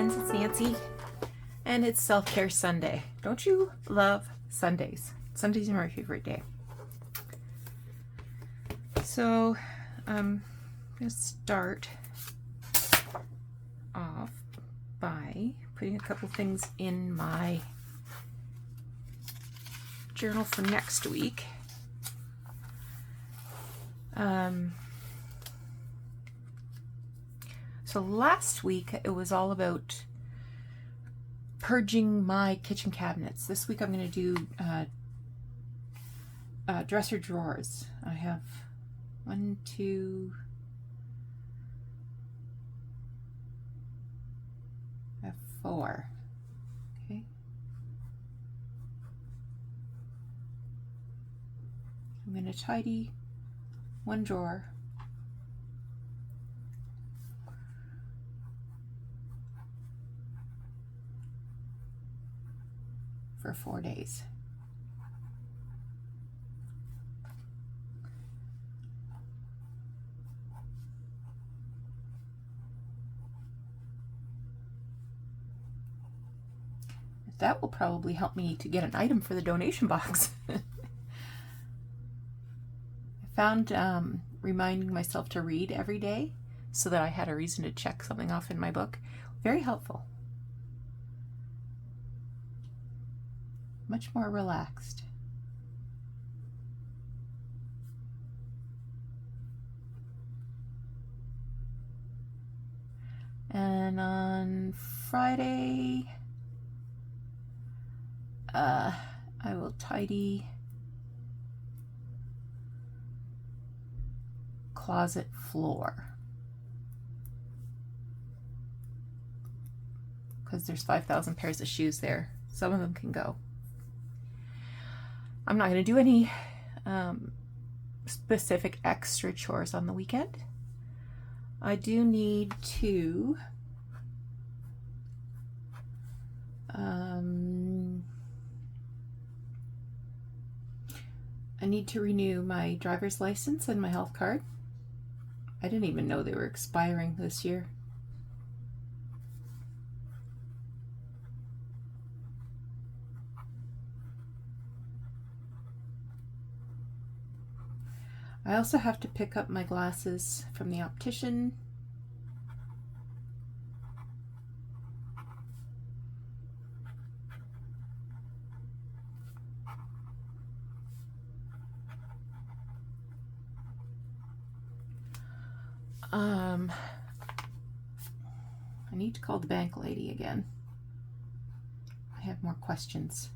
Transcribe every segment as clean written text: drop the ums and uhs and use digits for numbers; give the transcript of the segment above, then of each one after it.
friends, it's Nancy, and it's Self-Care Sunday. Don't you love Sundays? Sundays are my favorite day. So I'm going to start off by putting a couple things in my journal for next week. So last week it was all about purging my kitchen cabinets. This week I'm going to do dresser drawers. I have 1, 2, I have 4. Okay. I'm going to tidy one drawer. For 4 days. That will probably help me to get an item for the donation box. I found reminding myself to read every day so that I had a reason to check something off in my book very helpful. Much more relaxed. And on Friday, I will tidy closet floor. Because there's 5,000 pairs of shoes there. Some of them can go. I'm not going to do any specific extra chores on the weekend. I do need to renew my driver's license and my health card. I didn't even know they were expiring this year. I also have to pick up my glasses from the optician. I need to call the bank lady again. I have more questions.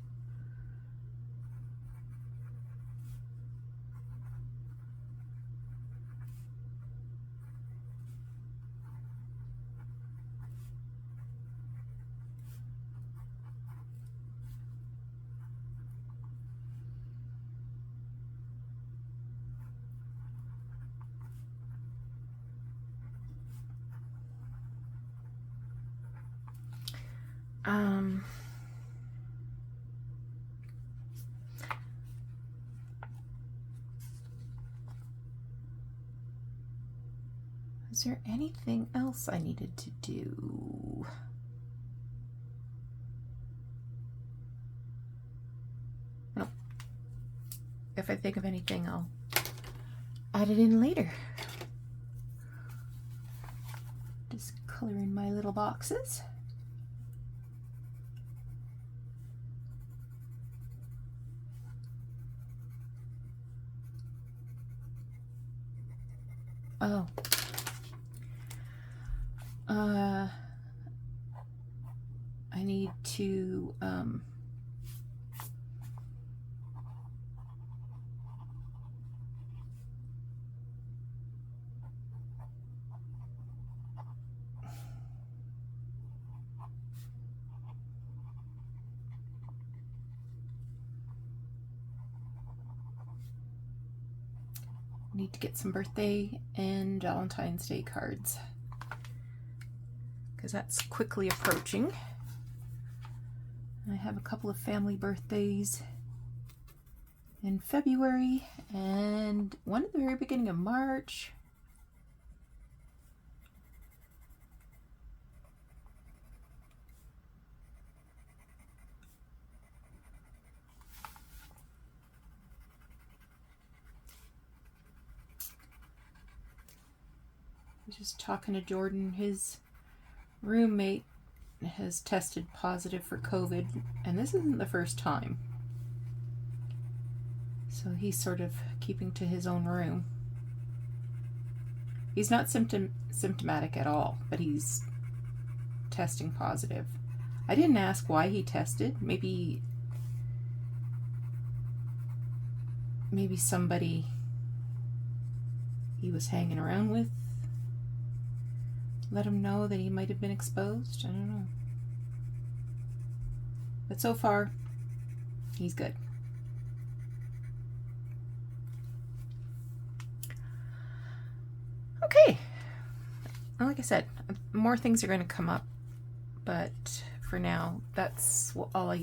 Is there anything else I needed to do? Nope. If I think of anything, I'll add it in later. Just color in my little boxes. Oh. I need to get some birthday and Valentine's Day cards, because that's quickly approaching. I have a couple of family birthdays in February and one at the very beginning of March. Just talking to Jordan, his roommate has tested positive for COVID, and this isn't the first time. So he's sort of keeping to his own room. He's not symptomatic at all, but he's testing positive. I didn't ask why he tested. Maybe somebody he was hanging around with let him know that he might have been exposed. I don't know. But so far, he's good. Okay. Well, like I said, more things are going to come up, but for now, that's all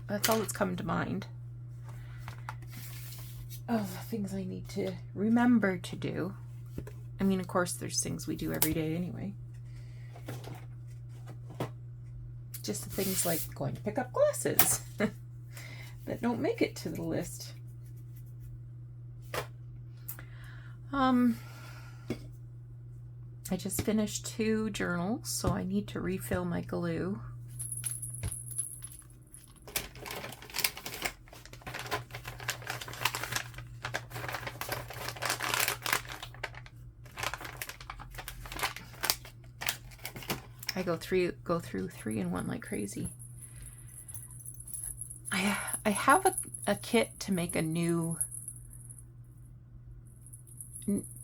that's coming to mind. Oh, things I need to remember to do. I mean, of course, there's things we do every day anyway. Just the things like going to pick up glasses that don't make it to the list. I just finished 2 journals, so I need to refill my glue. I go through 3 in 1 like crazy. I have a kit to make a new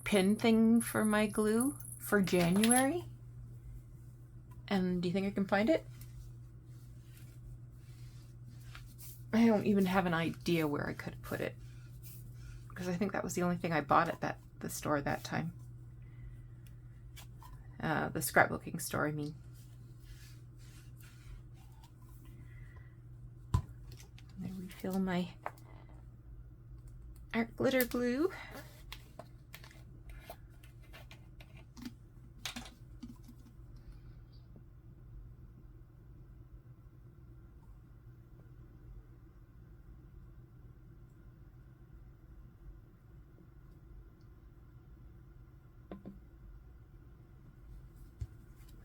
pin thing for my glue for January. And do you think I can find it? I don't even have an idea where I could put it, because I think that was the only thing I bought at the store that time. The scrapbooking store, I mean. I refill my art glitter glue.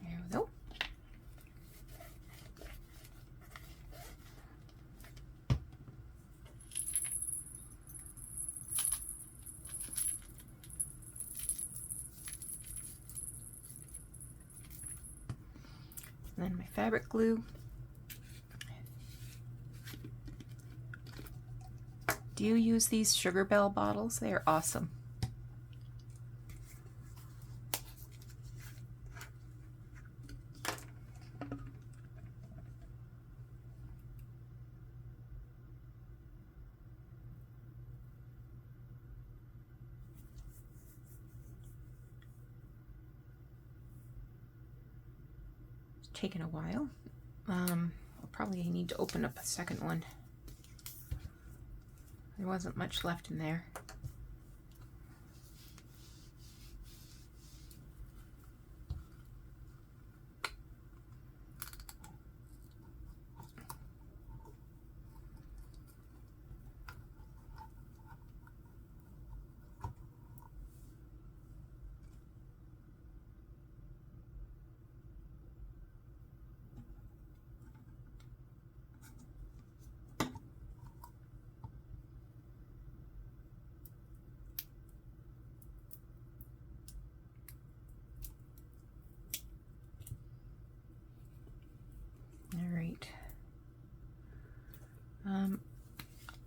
There we go. And then my fabric glue. Do you use these Sugar Bell bottles? They are awesome. Taken a while. I'll probably need to open up a second one. There wasn't much left in there.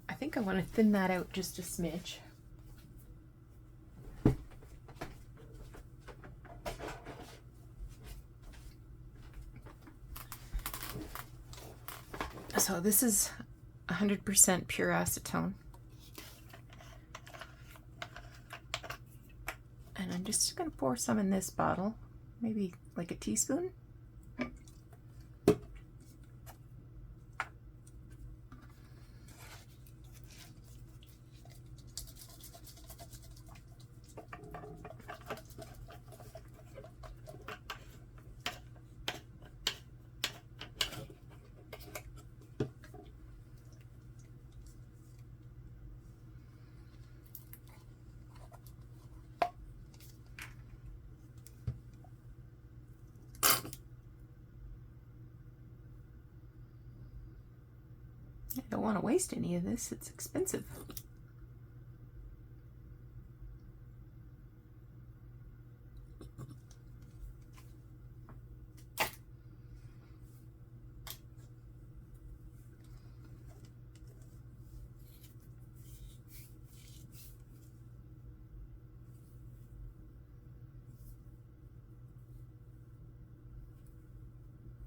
I think I want to thin that out just a smidge. So this is 100% pure acetone. And I'm just going to pour some in this bottle, maybe like a teaspoon. I don't want to waste any of this. It's expensive.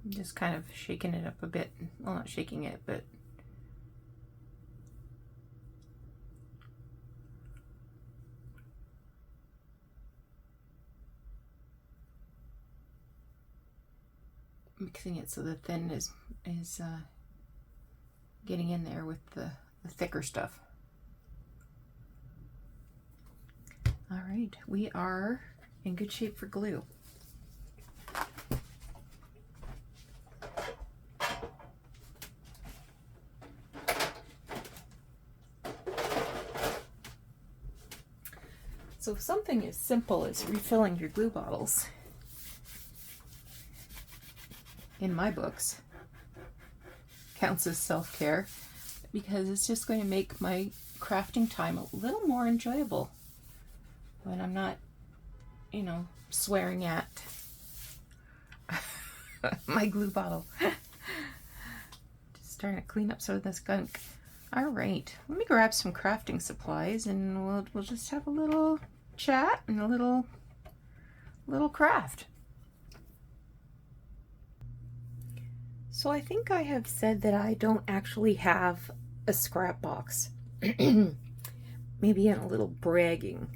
I'm just kind of shaking it up a bit. Well, not shaking it, but mixing it so the thin is getting in there with the thicker stuff. All right, we are in good shape for glue. So something as simple as refilling your glue bottles, in my books, counts as self-care, because it's just going to make my crafting time a little more enjoyable when I'm not, you know, swearing at my glue bottle. Just trying to clean up some of this gunk. All right, let me grab some crafting supplies and we'll just have a little chat and a little craft. So I think I have said that I don't actually have a scrap box. Maybe in a little bragging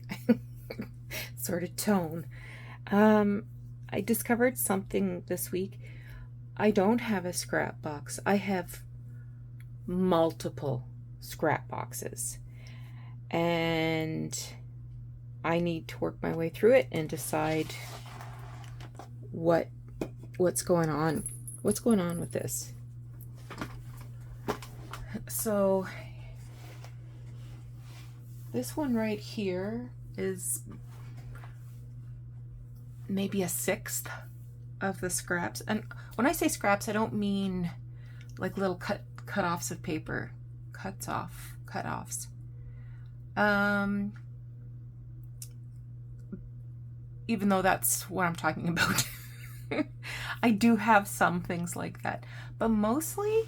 sort of tone. I discovered something this week. I don't have a scrap box. I have multiple scrap boxes. And I need to work my way through it and decide what's going on. What's going on with this? So this one right here is maybe a sixth of the scraps. And when I say scraps, I don't mean like little cut-offs of paper. Cut-offs. Even though that's what I'm talking about. I do have some things like that, but mostly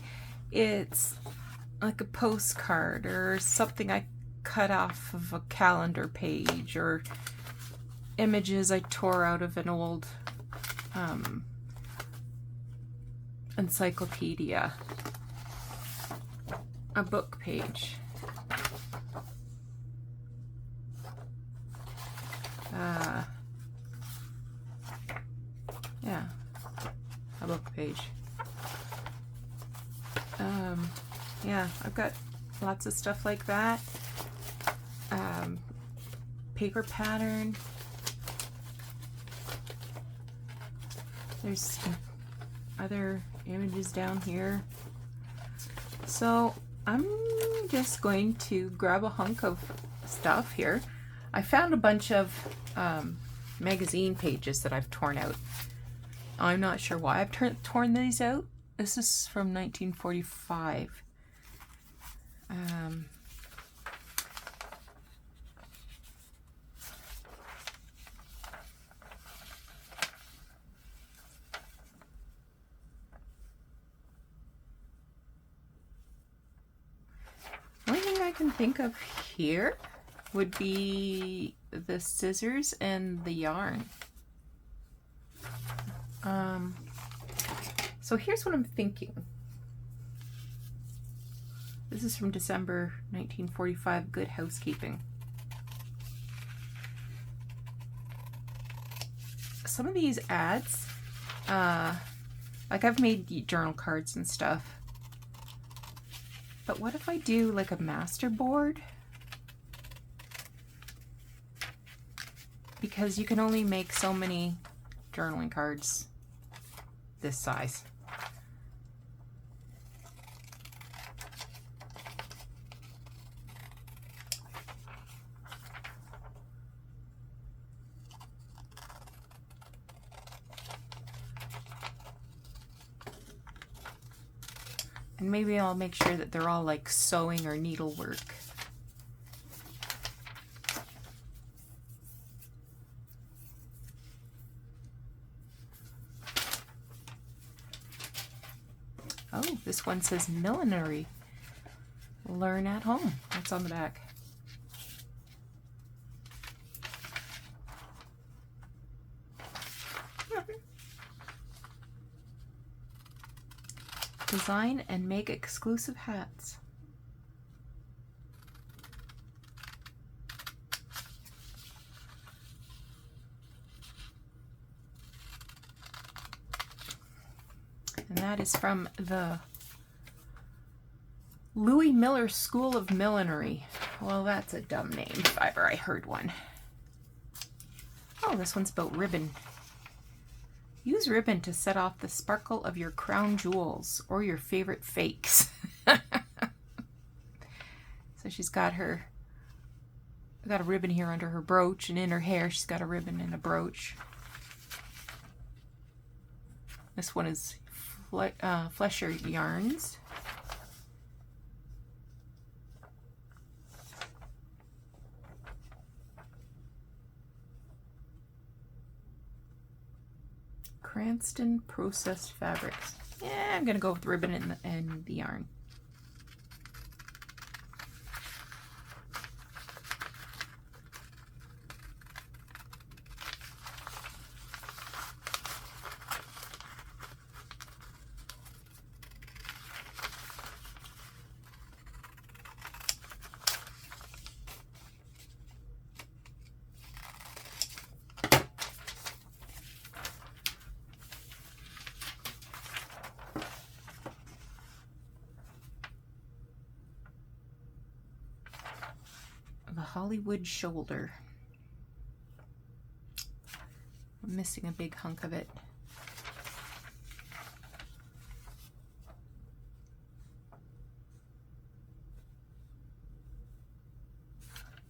it's like a postcard or something I cut off of a calendar page, or images I tore out of an old encyclopedia, a book page. Yeah, a book page. Yeah, I've got lots of stuff like that. Paper pattern. There's some other images down here. So I'm just going to grab a hunk of stuff here. I found a bunch of magazine pages that I've torn out. I'm not sure why I've torn these out. This is from 1945. Only thing I can think of here would be the scissors and the yarn. So here's what I'm thinking. This is from December 1945, Good Housekeeping. Some of these ads, like I've made journal cards and stuff, but what if I do like a master board? Because you can only make so many journaling cards this size. And maybe I'll make sure that they're all like sewing or needlework. Oh, this one says millinery. Learn at home. That's on the back. Design and make exclusive hats. And that is from the Louis Miller School of Millinery. Well, that's a dumb name if ever I heard one. Oh, this one's about ribbon. Use ribbon to set off the sparkle of your crown jewels or your favorite fakes. So she's got a ribbon here under her brooch, and in her hair she's got a ribbon and a brooch. This one is Flesher Yarns. Cranston Processed Fabrics. Yeah, I'm gonna go with ribbon and the yarn. The Hollywood shoulder. I'm missing a big hunk of it.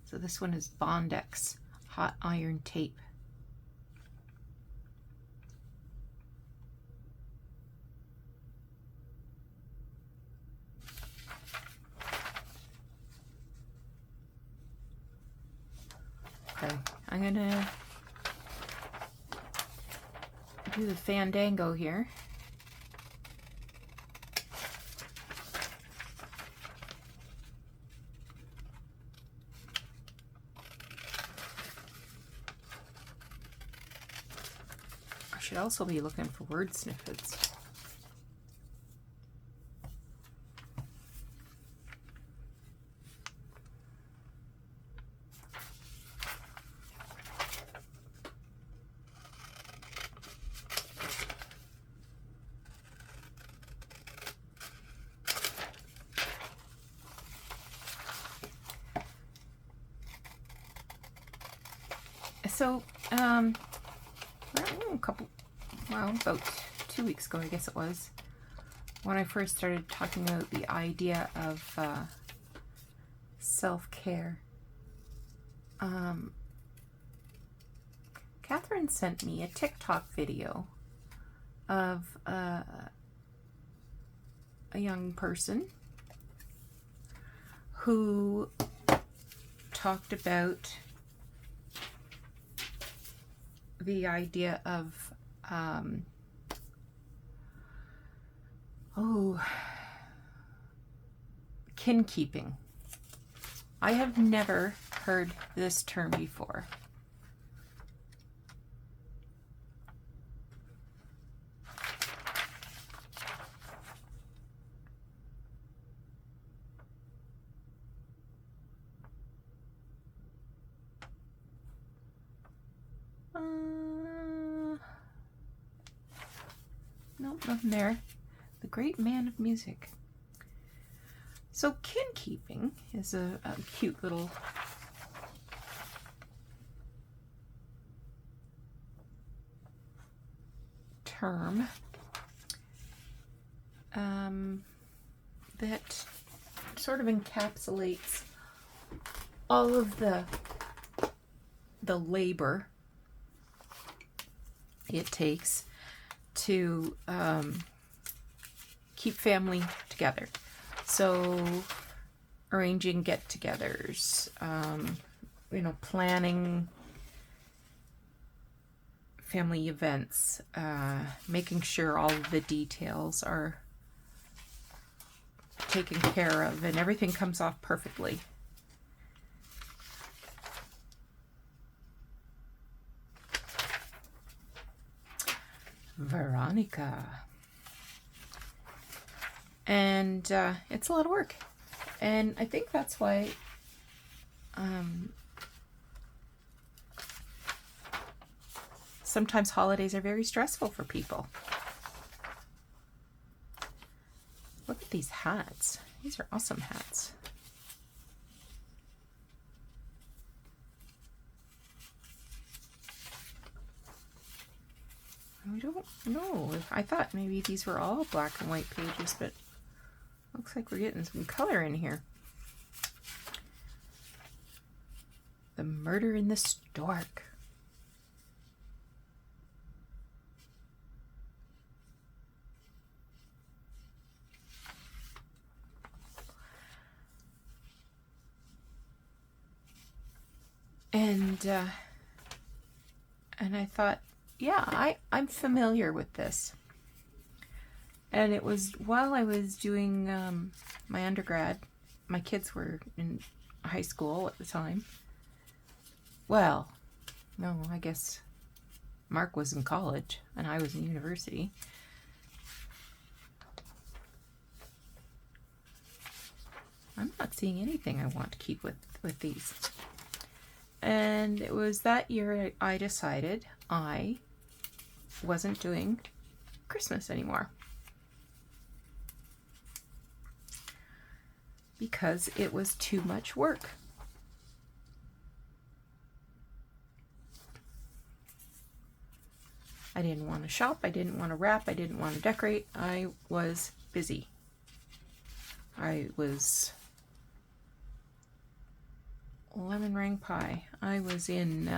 So this one is Bondex hot iron tape. Okay, I'm gonna do the fandango here. I should also be looking for word snippets. So, about 2 weeks ago, I guess it was, when I first started talking about the idea of self-care, Catherine sent me a TikTok video of a young person who talked about the idea of kin keeping. I have never heard this term before. Nope, nothing there. The great man of music. So kin keeping is a cute little term that sort of encapsulates all of the labor it takes to keep family together. So arranging get-togethers, planning family events, making sure all of the details are taken care of and everything comes off perfectly. Veronica. And it's a lot of work. And I think that's why sometimes holidays are very stressful for people. Look at these hats. These are awesome hats. I don't know. I thought maybe these were all black and white pages, but looks like we're getting some color in here. The Murder in the Stork. And I thought, yeah, I'm familiar with this. And it was while I was doing my undergrad. My kids were in high school at the time. Well, no, I guess Mark was in college and I was in university. I'm not seeing anything I want to keep with these. And it was that year I decided I wasn't doing Christmas anymore. Because it was too much work. I didn't want to shop, I didn't want to wrap, I didn't want to decorate. I was busy. I was lemon meringue pie. I was in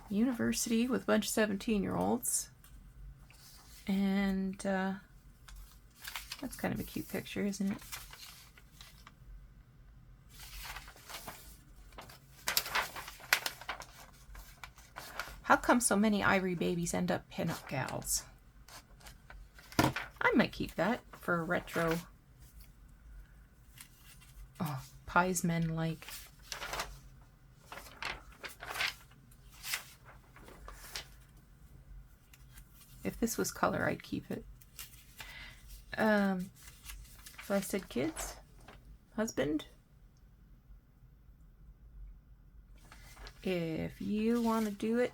university with a bunch of 17-year-olds. And that's kind of a cute picture, isn't it? How come so many Ivory babies end up pinup gals? I might keep that for a retro. Oh, pies men like. If this was color, I'd keep it. So I said kids, husband. If you want to do it,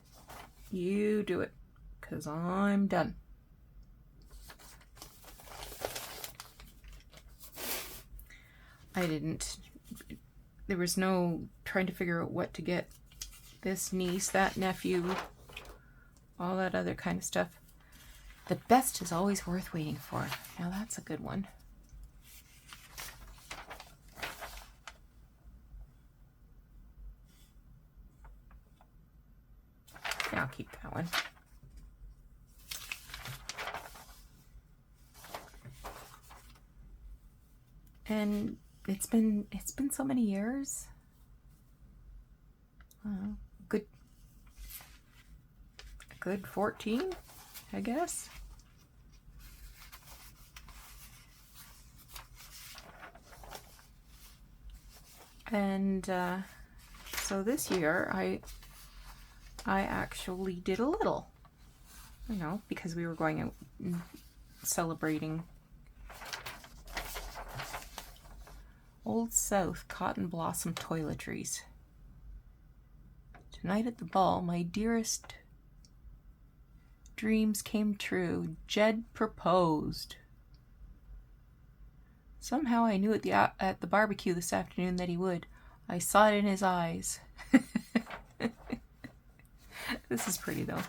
you do it, 'cause I'm done. There was no trying to figure out what to get this niece, that nephew, all that other kind of stuff. The best is always worth waiting for. Now that's a good one. Yeah, I'll keep that one. And it's been so many years. Good 14, I guess. And so this year I actually did a little, because we were going out and celebrating Old South Cotton Blossom Toiletries. Tonight at the ball, my dearest dreams came true. Jed proposed. Somehow I knew at the barbecue this afternoon that he would. I saw it in his eyes. This is pretty though.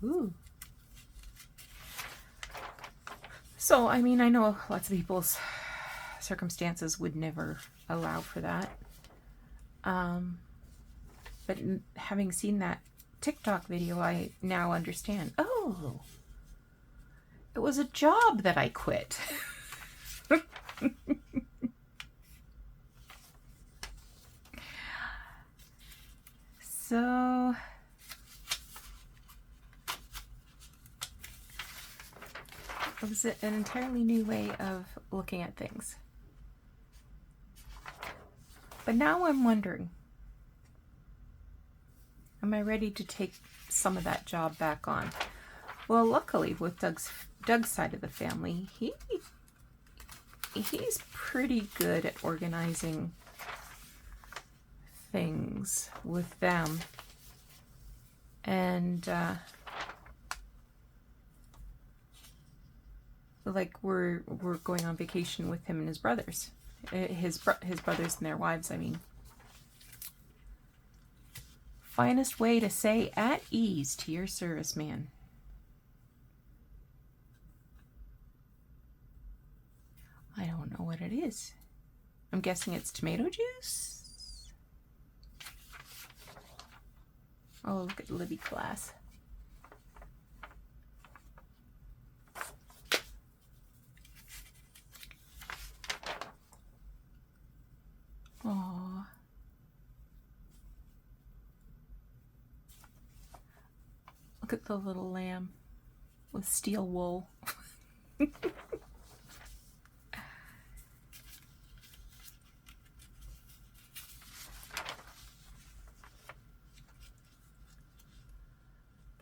Ooh. So, I mean, I know lots of people's circumstances would never allow for that. But having seen that TikTok video, I now understand. Oh, it was a job that I quit. So it was an entirely new way of looking at things. But now I'm wondering, am I ready to take some of that job back on? Well, luckily with Doug's side of the family, he's pretty good at organizing things with them. And like we're going on vacation with him and his brothers. His brothers and their wives, I mean. Finest way to say at ease to your serviceman. I don't know what it is. I'm guessing it's tomato juice. Oh, look at Libby class. Aww. Look at the little lamb with steel wool. But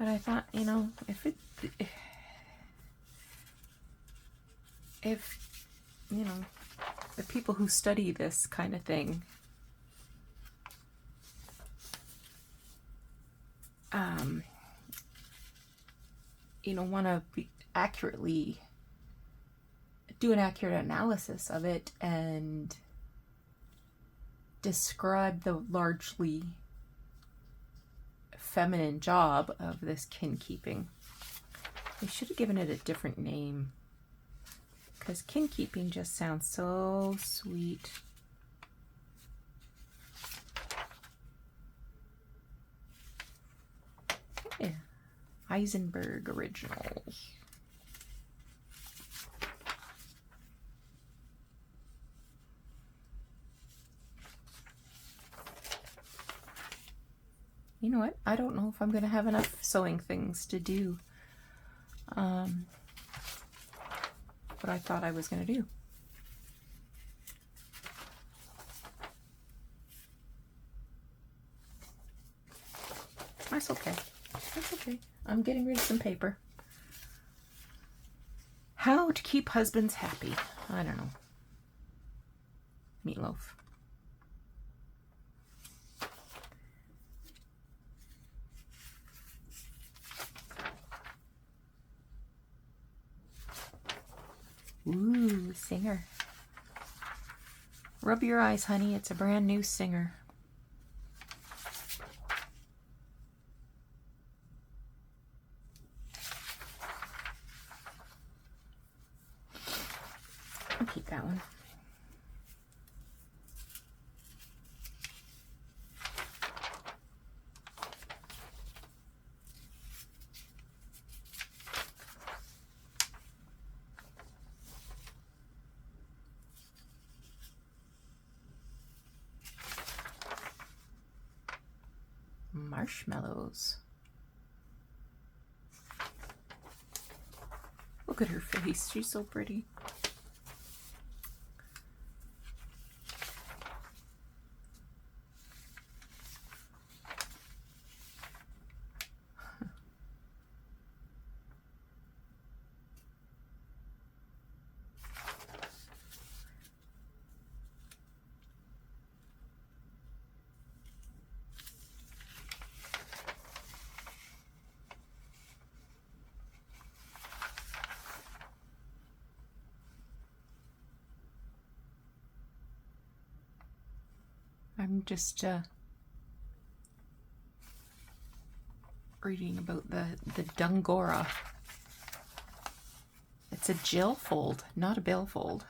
I thought, you know, if you know, the people who study this kind of thing you know, want to accurately do an accurate analysis of it and describe the largely feminine job of this kin keeping. They should have given it a different name, because kin keeping just sounds so sweet. Yeah. Eisenberg Originals. You know what? I don't know if I'm going to have enough sewing things to do what I thought I was going to do. That's okay. That's okay. I'm getting rid of some paper. How to keep husbands happy. I don't know. Meatloaf. Ooh, Singer. Rub your eyes, honey. It's a brand new Singer. I'll keep that one. Marshmallows. Look at her face. She's so pretty. I'm just reading about the Dungora. It's a jill fold, not a billfold.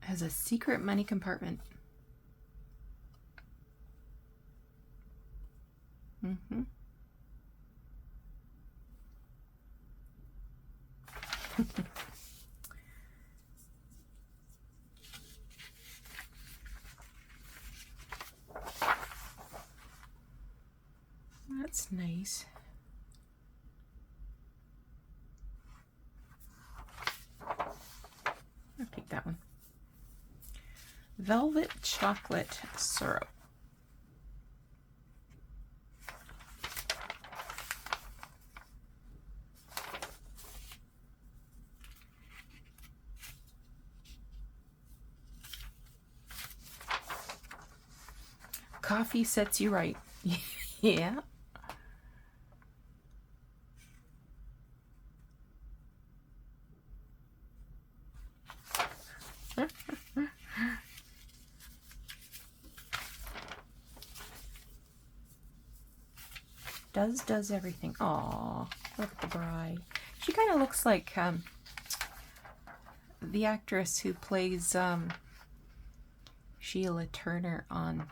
It has a secret money compartment. Mm-hmm. That's nice. I'll take that one. Velvet chocolate syrup. Coffee sets you right. Yeah. Does everything. Aw, look at the bride. She kind of looks like the actress who plays Sheila Turner on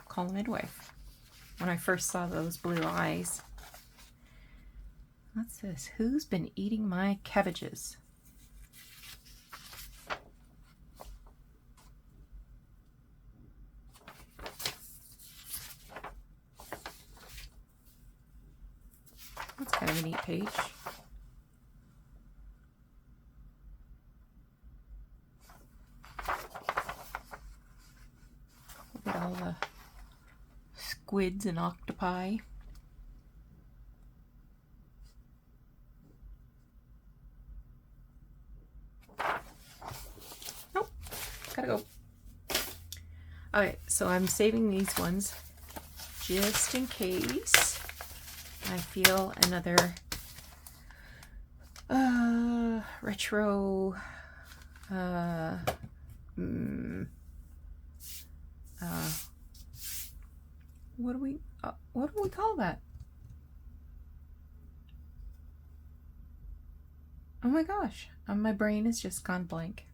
Call the Midwife. When I first saw those blue eyes. What's this? Who's been eating my cabbages? That's kind of a neat page. Look at all the squids and octopi. Nope, gotta go. Alright, so I'm saving these ones just in case I feel another retro what do we call that? Oh my gosh, my brain has just gone blank.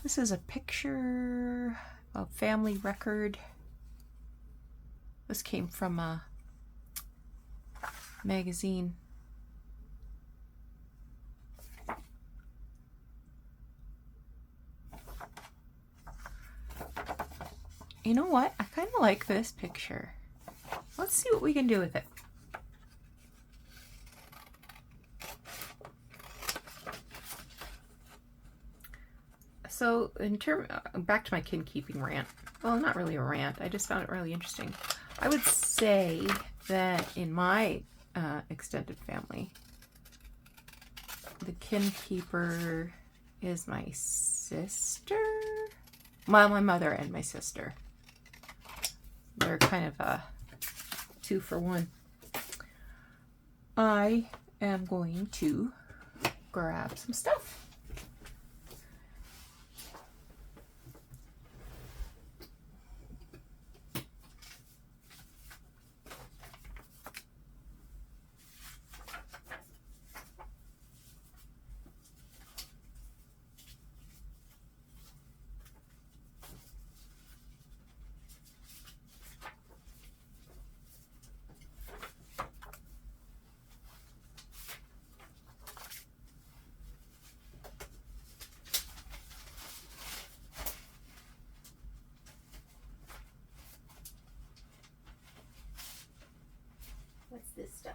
This is a picture, a family record. This came from a magazine. You know what? I kind of like this picture. Let's see what we can do with it. So, back to my kin keeping rant. Well, not really a rant. I just found it really interesting. I would say that in my extended family, the kin keeper is my sister. Well, my mother and my sister. They're kind of a 2 for 1. I am going to grab some stuff. What's this stuff?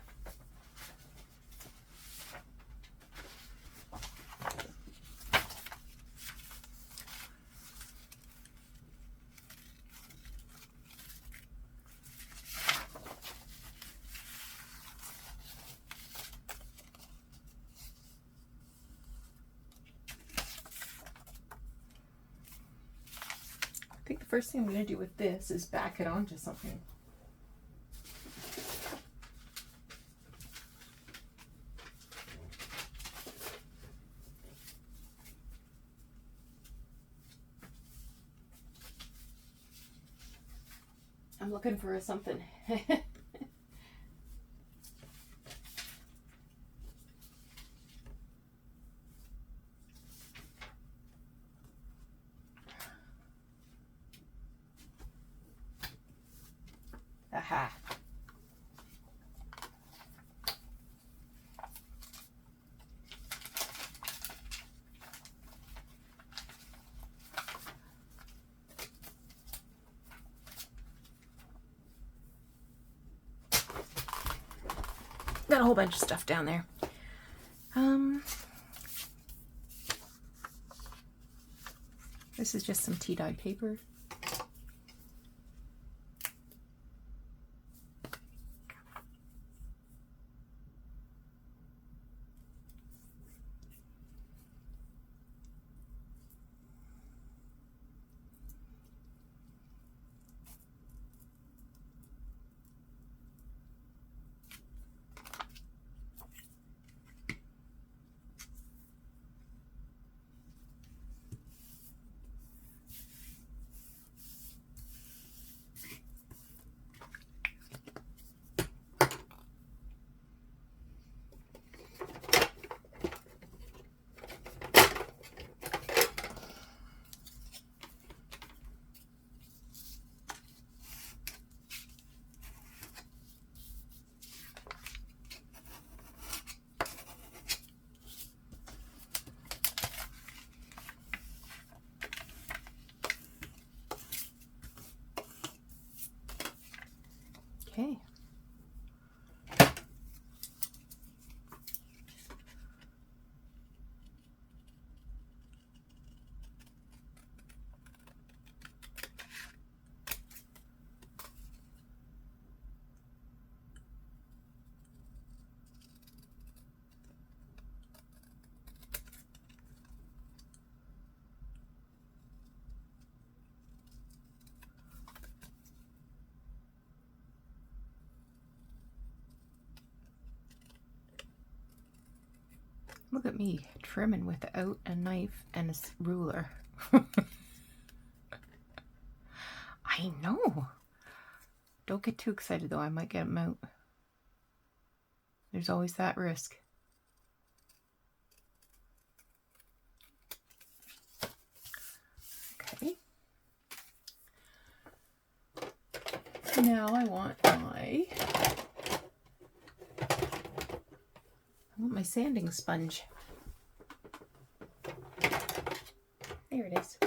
I think the first thing I'm going to do with this is back it onto something. I'm looking for something. Aha. Got a whole bunch of stuff down there. This is just some tea-dyed paper. Okay. Look at me trimming without a knife and a ruler. I know. Don't get too excited though, I might get them out. There's always that risk. Okay. Now I want my sanding sponge. There it is.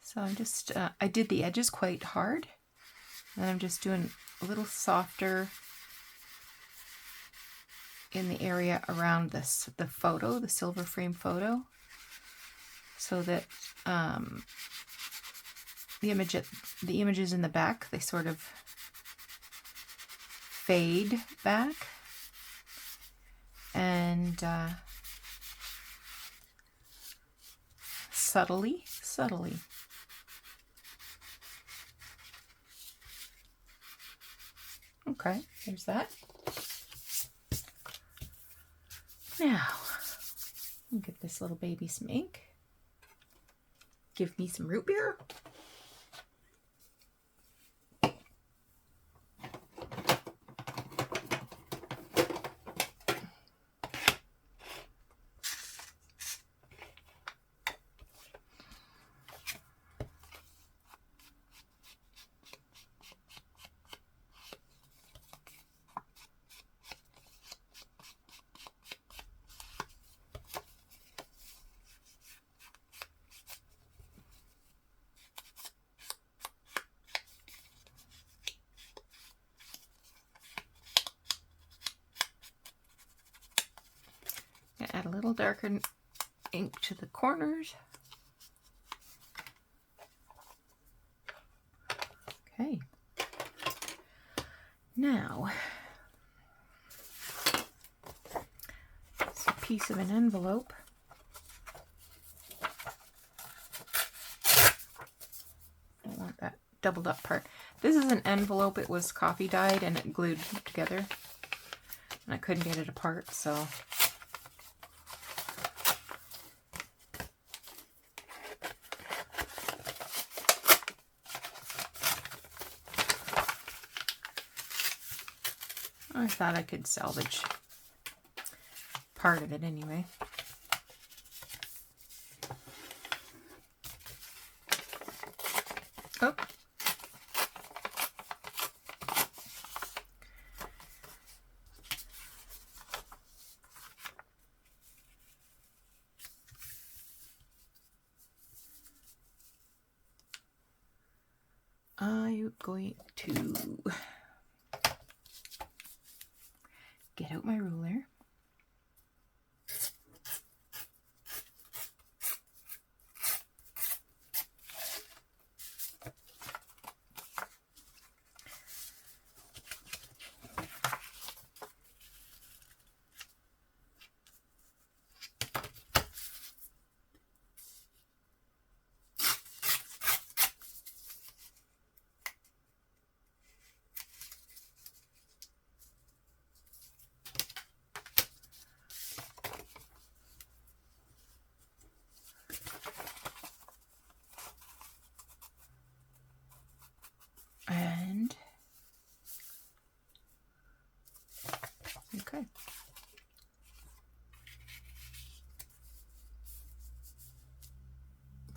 So I'm just, I did the edges quite hard, and I'm just doing a little softer in the area around this, the photo, the silver frame photo, so that the images in the back, they sort of fade back, and subtly. Okay, there's that. Now, I'll get this little baby some ink. Give me some root beer. Add a little darker ink to the corners. Okay. Now, it's a piece of an envelope. Don't want that doubled up part. This is an envelope. It was coffee dyed and it glued together. And I couldn't get it apart, so... I thought I could salvage part of it anyway. Oh. I'm going to get out my ruler. And okay.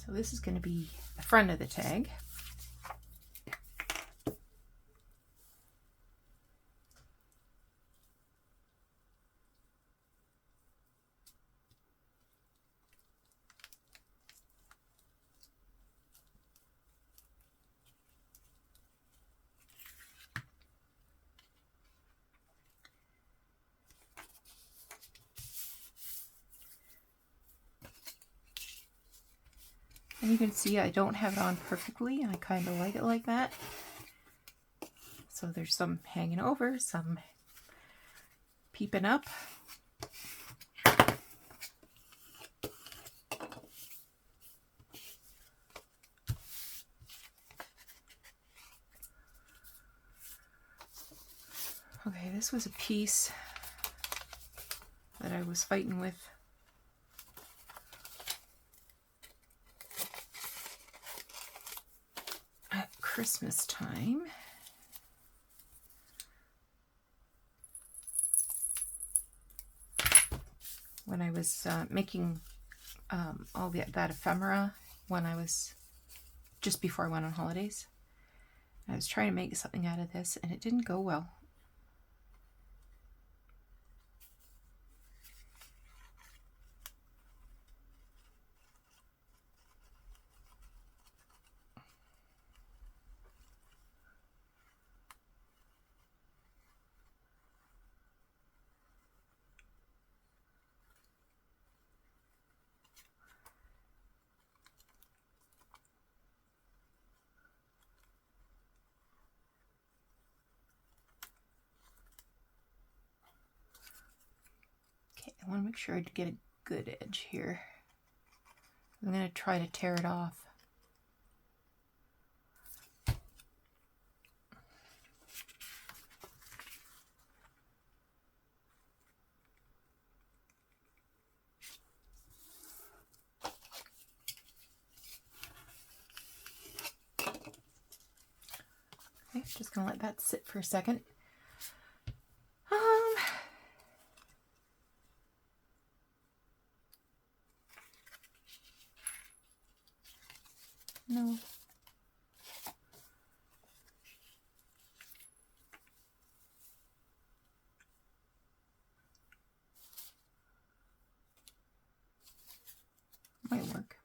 So this is going to be the front of the tag. And you can see I don't have it on perfectly, and I kind of like it like that. So there's some hanging over, some peeping up. Okay, this was a piece that I was fighting with. At Christmas time. When I was making all that ephemera when I was just before I went on holidays. I was trying to make something out of this and it didn't go well. I want to make sure I get a good edge here. I'm going to try to tear it off. Okay, just going to let that sit for a second. No. Might work.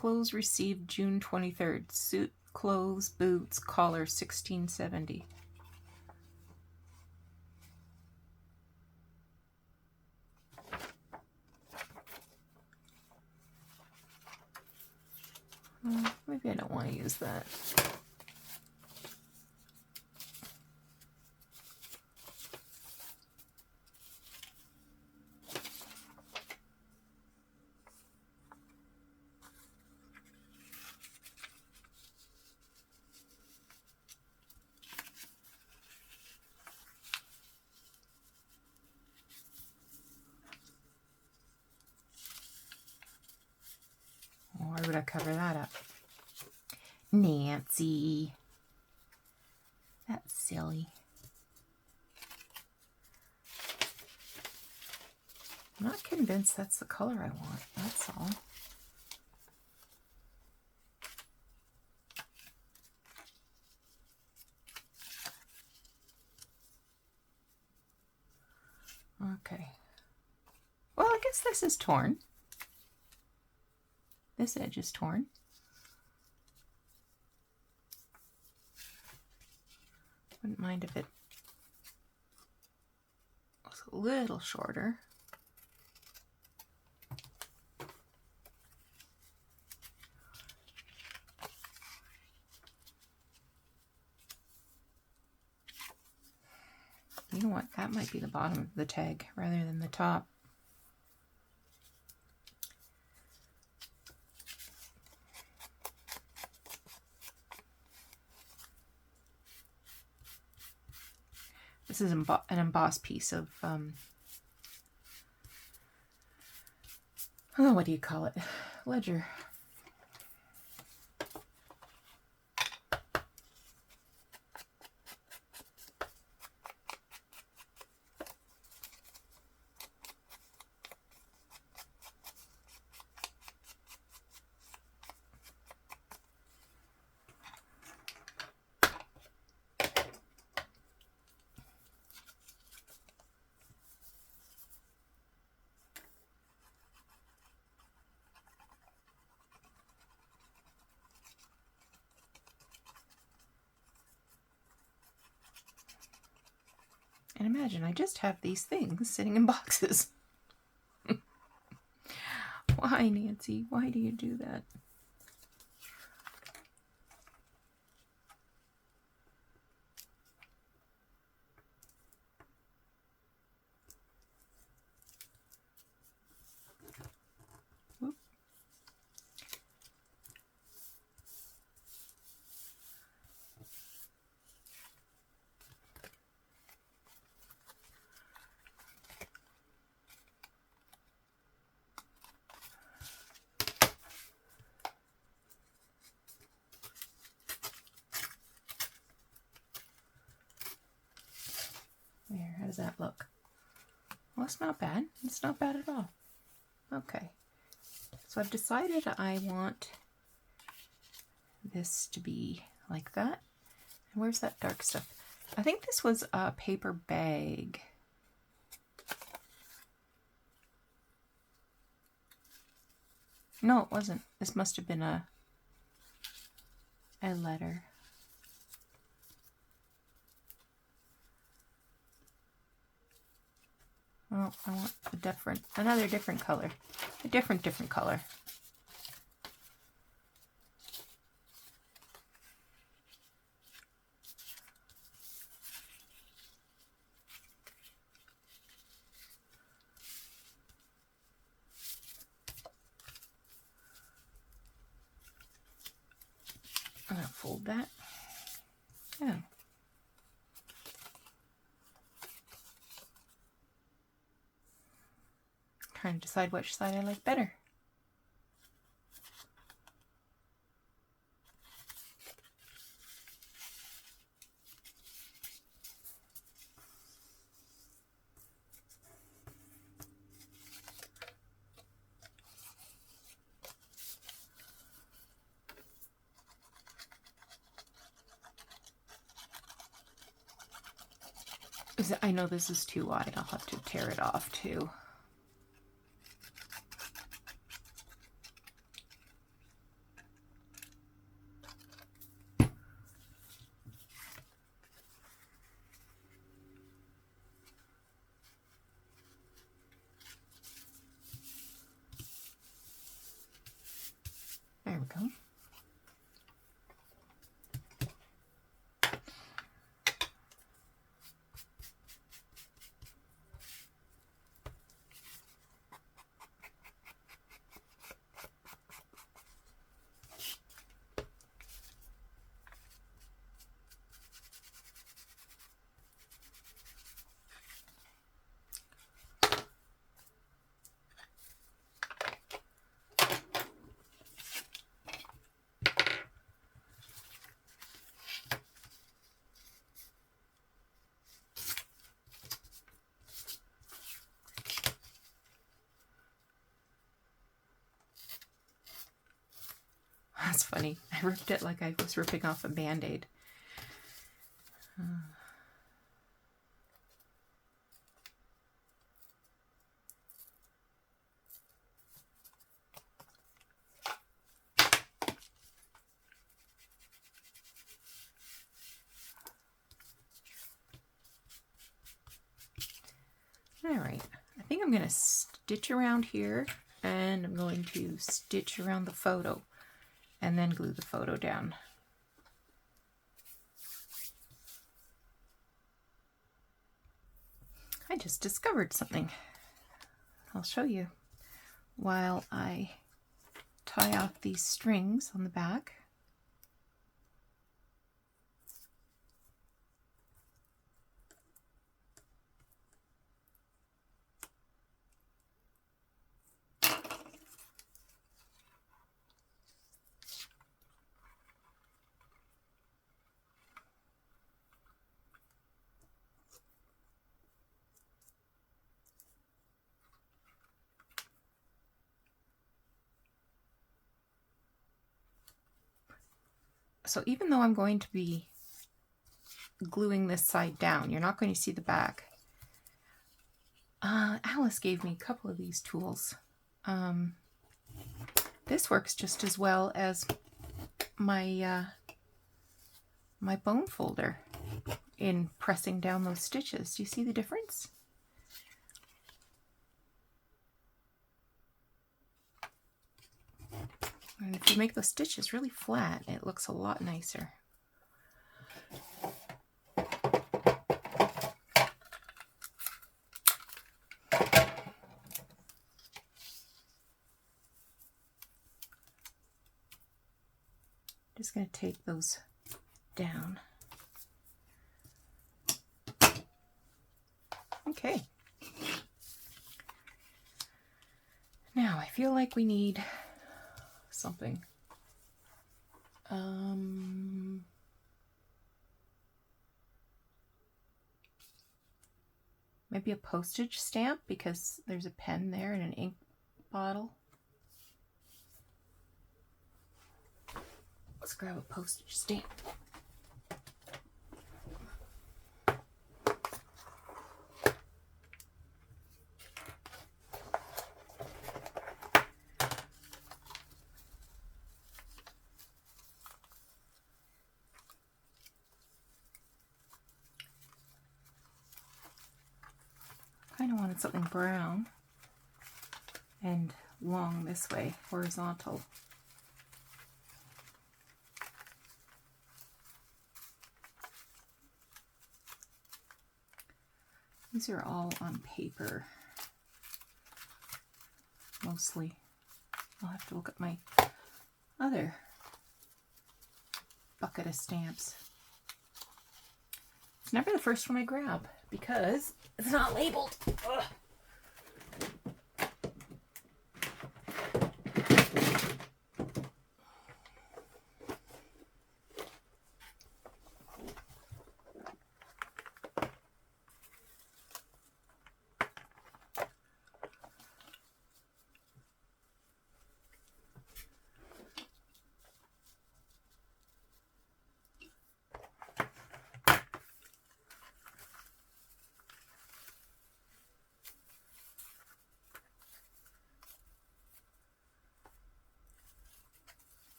Clothes received June 23rd. Suit, clothes, boots, collar, $16.70. Maybe I don't want to use that. Why would I cover that up? Nancy. That's silly. I'm not convinced that's the color I want, that's all. Okay. Well, I guess this is torn. This edge is torn. Wouldn't mind if it was a little shorter. You know what? That might be the bottom of the tag rather than the top. This is an embossed piece of, oh, what do you call it? Ledger. And imagine, I just have these things sitting in boxes. Why, Nancy? Why do you do that? Whoop. There, how does that look? Well, it's not bad. It's not bad at all. Okay. So I've decided I want this to be like that. And where's that dark stuff? I think this was a paper bag. No, it wasn't. This must have been a letter. Oh, I want another different color. A different color. I'm gonna fold that. Oh. Trying to decide which side I like better. I know this is too wide. I'll have to tear it off too. go. That's funny. I ripped it like I was ripping off a Band-Aid. All right, I think I'm going to stitch around here, and I'm going to stitch around the photo and then glue the photo down. I just discovered something. I'll show you while I tie off these strings on the back. So even though I'm going to be gluing this side down, you're not going to see the back. Alice gave me a couple of these tools. This works just as well as my my bone folder in pressing down those stitches. Do you see the difference? And if you make those stitches really flat, it looks a lot nicer. Just going to take those down. Okay. Now I feel like we need something. Maybe a postage stamp, because there's a pen there and an ink bottle. Let's grab a postage stamp. Kind of wanted something brown and long this way, horizontal. These are all on paper, mostly. I'll have to look at my other bucket of stamps. It's never the first one I grab because it's not labeled. Ugh.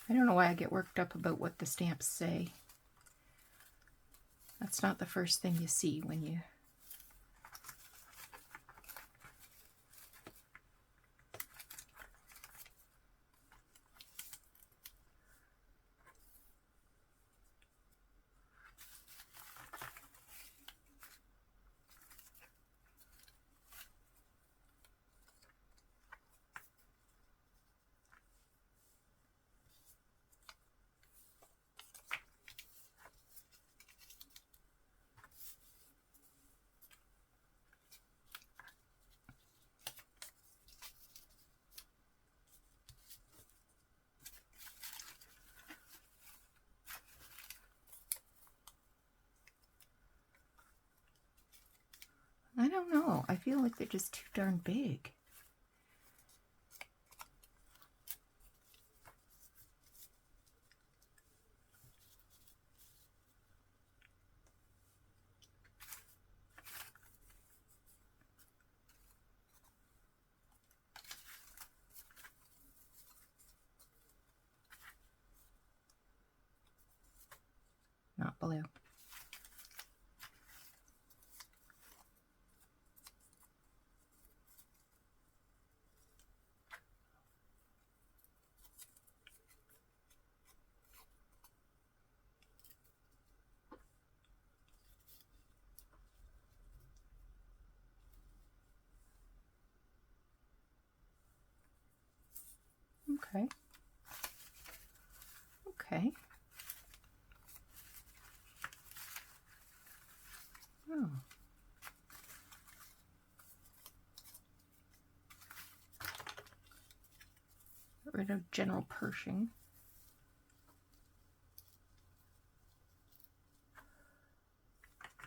I don't know why I get worked up about what the stamps say. That's not the first thing you see when you I don't know. I feel like they're just too darn big. Not blue. Okay. Okay. Oh. Get rid of general Pershing.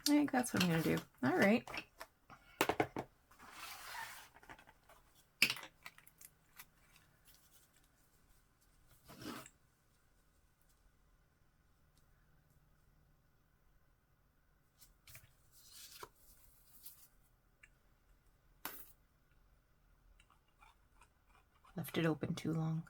I think that's what I'm going to do. All right. Left it open too long.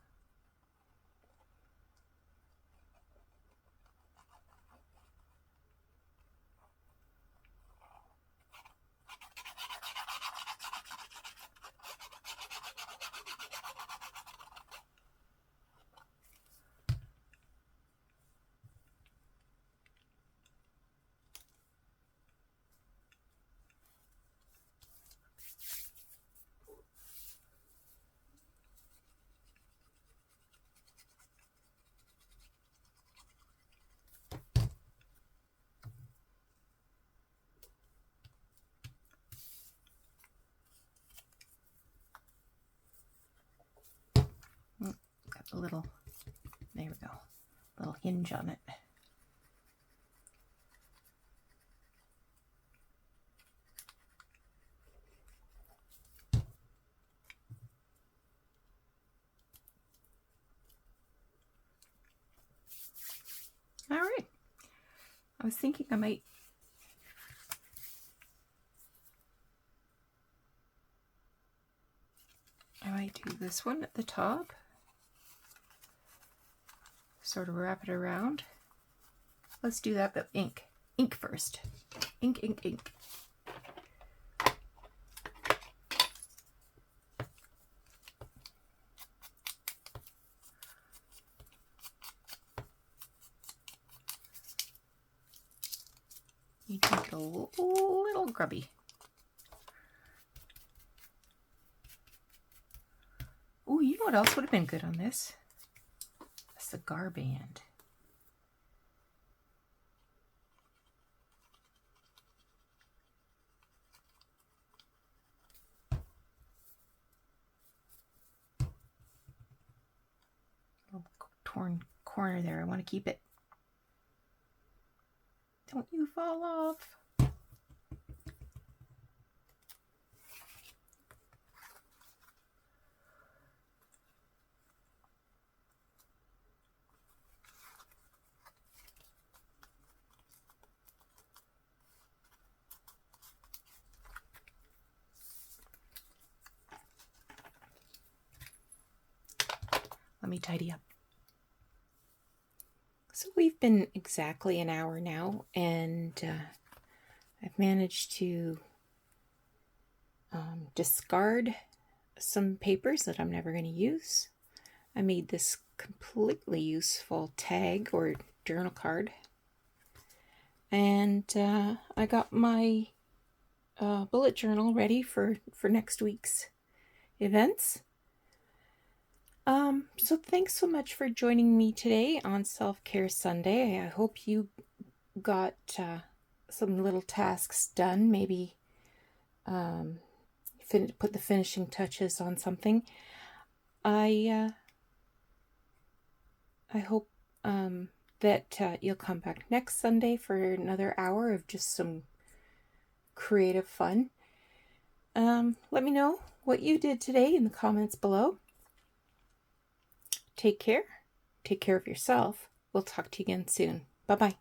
Got the little, there we go, little hinge on it. All right. I was thinking I might do this one at the top. Sort of wrap it around. Let's do that, but ink. Ink first. Ink, ink, ink. You take a little grubby. Oh, you know what else would have been good on this? A cigar band. Little torn corner there. I want to keep it. Don't you fall off. Let me tidy up. So we've been exactly an hour now, and I've managed to discard some papers that I'm never going to use. I made this completely useful tag or journal card, and I got my bullet journal ready for next week's events. So thanks so much for joining me today on Self-Care Sunday. I hope you got some little tasks done, maybe put the finishing touches on something. I hope that you'll come back next Sunday for another hour of just some creative fun. Let me know what you did today in the comments below. Take care. Take care of yourself. We'll talk to you again soon. Bye-bye.